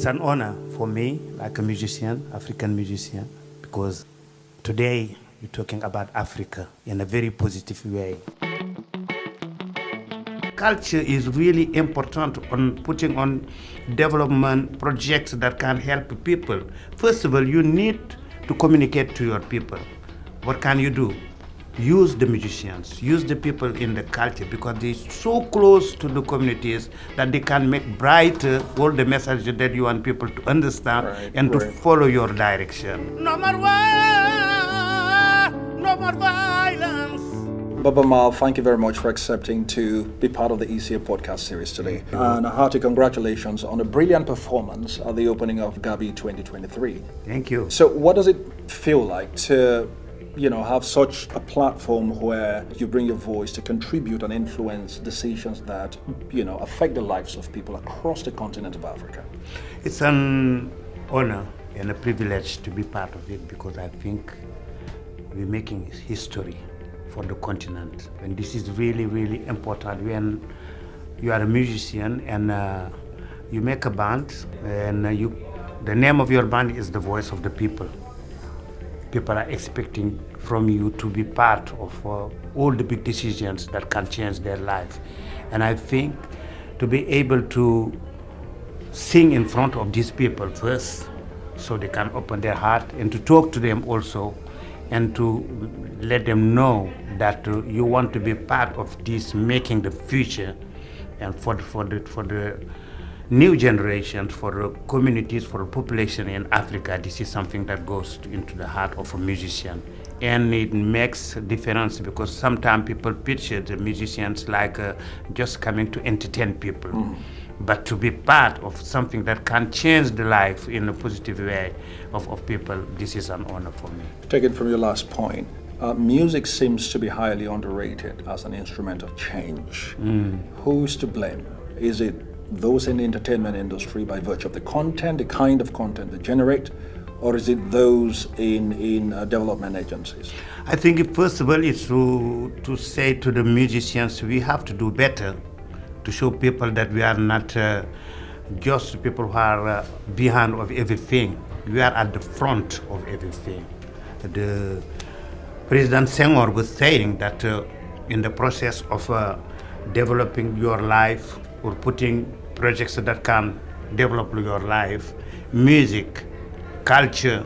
It's an honor for me, like a musician, African musician, because today you're talking about Africa in a very positive way. Culture is really important on putting on development projects that can help people. First of all, you need to communicate to your people. What can you do? Use the musicians, use the people in the culture, because they're so close to the communities that they can make brighter all the messages that you want people to understand and to follow your direction. No more war, no more violence. Baaba Maal, thank you very much for accepting to be part of the ECA podcast series today. And a hearty congratulations on a brilliant performance at the opening of Gabi 2023. Thank you. So what does it feel like to have such a platform where you bring your voice to contribute and influence decisions that, affect the lives of people across the continent of Africa? It's an honor and a privilege to be part of it, because I think we're making history for the continent. And this is really, really important when you are a musician and you make a band, and the name of your band is the voice of the people. People are expecting from you to be part of all the big decisions that can change their life. And I think to be able to sing in front of these people first, so they can open their heart, and to talk to them also, and to let them know that you want to be part of this making the future, and for the new generations, for the communities, for the population in Africa. This is something that goes into the heart of a musician. And it makes a difference, because sometimes people picture the musicians like just coming to entertain people. But to be part of something that can change the life in a positive way of people, this is an honor for me. Taken from your last point, music seems to be highly underrated as an instrument of change. Who's to blame? Is it those in the entertainment industry by virtue of the content, the kind of content they generate, or is it those in development agencies? I think first of all it's to say to the musicians, we have to do better to show people that we are not just people who are behind of everything. We are at the front of everything. The President Senghor was saying that in the process of developing your life, or putting projects that can develop your life, music, culture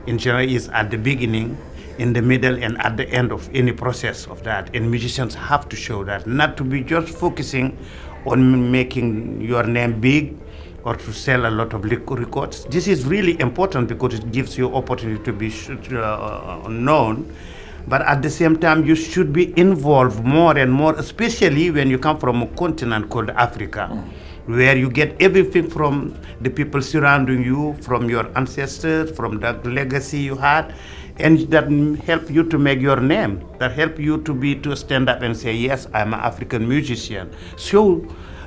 in general is at the beginning, in the middle, and at the end of any process of that. And musicians have to show that, not to be just focusing on making your name big or to sell a lot of records. This is really important because it gives you opportunity to be known. But at the same time, you should be involved more and more, especially when you come from a continent called Africa, where you get everything from the people surrounding you, from your ancestors, from the legacy you had, and that help you to make your name, that help you to stand up and say, yes, I'm an African musician. So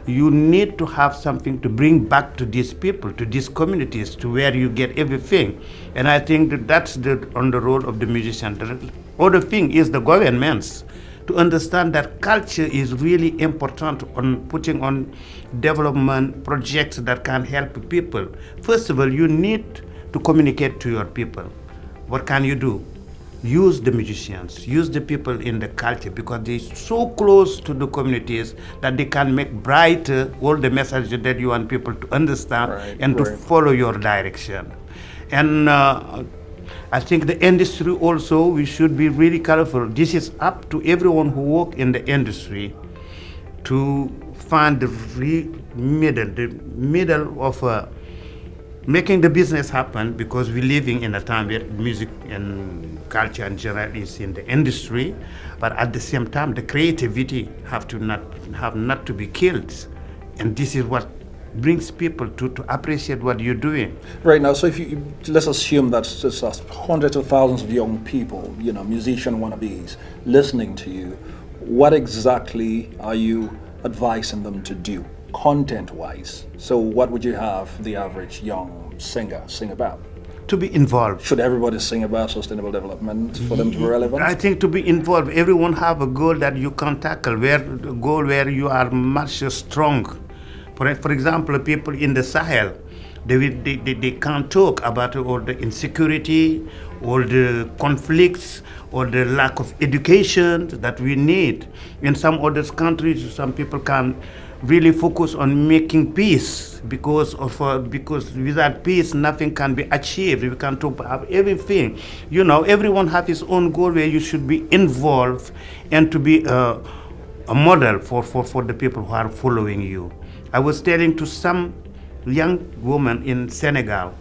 you need to have something to bring back to these people, to these communities, to where you get everything. And I think that's on the role of the musician. The other thing is the governments to understand that culture is really important on putting on development projects that can help people. First of all, you need to communicate to your people. What can you do? Use the musicians, use the people in the culture, because they're so close to the communities that they can make brighter all the messages that you want people to understand and to follow your direction. And I think the industry also, we should be really careful. This is up to everyone who work in the industry to find the middle of making the business happen, because we're living in a time where music and culture in general is in the industry, but at the same time the creativity have not to be killed, and this is what brings people to appreciate what you're doing. Right now, so let's assume that just hundreds of thousands of young people, musician wannabes, listening to you, what exactly are you advising them to do? Content-wise, so what would you have the average young singer sing about? To be involved. Should everybody sing about sustainable development for them to be relevant? I think to be involved, everyone have a goal that you can tackle, where you are much strong. For example, people in the Sahel, They can't talk about all the insecurity, all the conflicts, or the lack of education that we need. In some other countries, some people can really focus on making peace because without peace nothing can be achieved. We can talk about everything. Everyone has his own goal where you should be involved and to be a model for the people who are following you. I was telling to some young woman in Senegal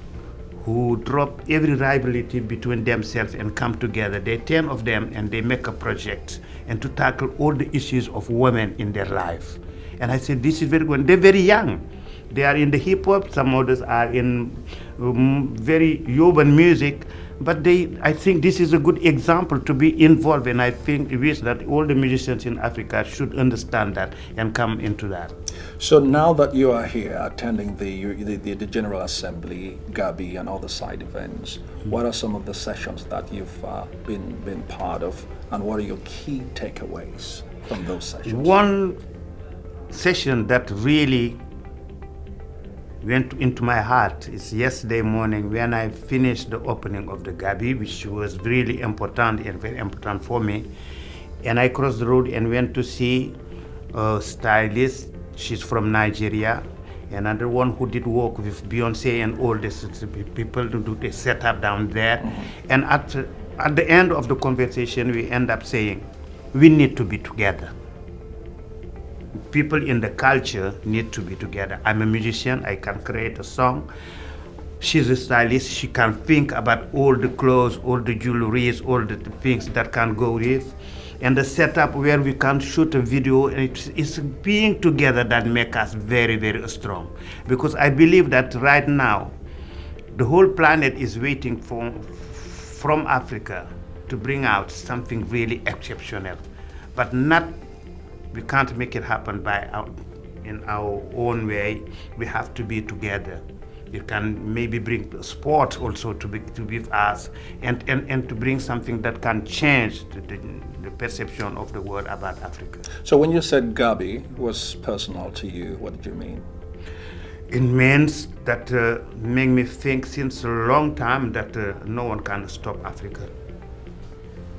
who drop every rivalry between themselves and come together. There are 10 of them and they make a project and to tackle all the issues of women in their life. And I said, this is very good. They're very young. They are in the hip hop, some others are in very urban music, but I think this is a good example to be involved, and I think it is that all the musicians in Africa should understand that and come into that. So now that you are here attending the General Assembly, Gabi, and other side events, what are some of the sessions that you've been part of, and what are your key takeaways from those sessions? One session that really went into my heart is yesterday morning when I finished the opening of the Gabi, which was really important and very important for me. And I crossed the road and went to see a stylist. She's from Nigeria. Another one who did work with Beyonce and all these people to do the setup down there. Mm-hmm. And at the end of the conversation, we end up saying, we need to be together. People in the culture need to be together. I'm a musician, I can create a song. She's a stylist, she can think about all the clothes, all the jewelries, all the things that can go with. And the setup where we can shoot a video, it's being together that makes us very, very strong. Because I believe that right now, the whole planet is waiting from Africa to bring out something really exceptional. But we can't make it happen in our own way. We have to be together. You can maybe bring sport also to be with us and to bring something that can change the perception of the world about Africa. So when you said Gabi was personal to you, what did you mean? It means that make me think since a long time that no one can stop Africa.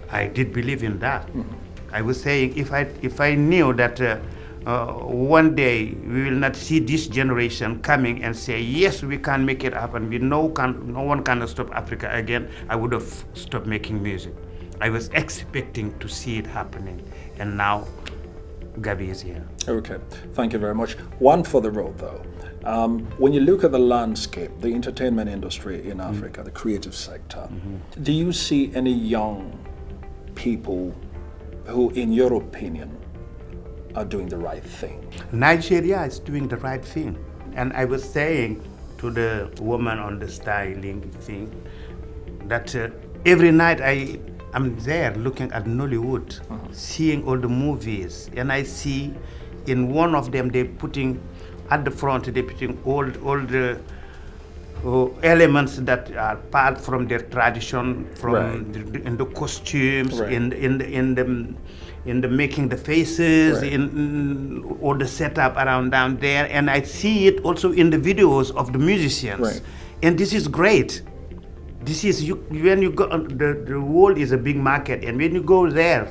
I did believe in that. Mm-hmm. I was saying if I knew that one day we will not see this generation coming and say, yes, we can make it happen, no one can stop Africa again, I would have stopped making music. I was expecting to see it happening, and now Gabi is here. Okay, thank you very much. One for the road though. When you look at the landscape, the entertainment industry in Africa, the creative sector, do you see any young people who, in your opinion, are doing the right thing? Nigeria is doing the right thing. And I was saying to the woman on the styling thing that every night I'm there looking at Nollywood, seeing all the movies, and I see in one of them at the front they're putting all the elements that are part from their tradition, in the costumes, in the making the faces, in all the setup around down there, and I see it also in the videos of the musicians, and this is great. This is when you go. The world is a big market, and when you go there,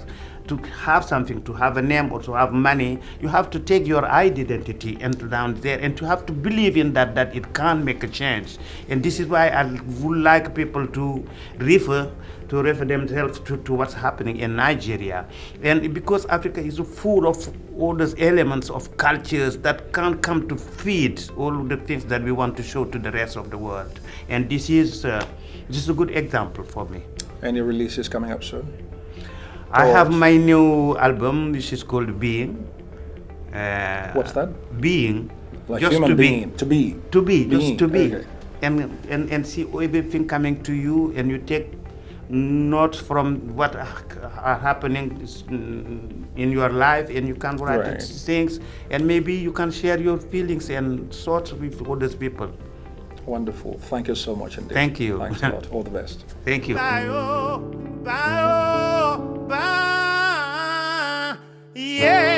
to have something, to have a name or to have money, you have to take your identity and down there and to have to believe in that it can make a change. And this is why I would like people to refer themselves to what's happening in Nigeria. And because Africa is full of all those elements of cultures that can't come to feed all the things that we want to show to the rest of the world. And this is a good example for me. Any releases coming up soon? I have my new album, which is called Being. What's that? Being. Like just human being. To be. To be. Being. Just to be. Okay. And see everything coming to you, and you take notes from what are happening in your life, and you can write things, and maybe you can share your feelings and thoughts with other people. Wonderful. Thank you so much indeed. Thank you. Thanks a lot. All the best. Thank you. Yeah.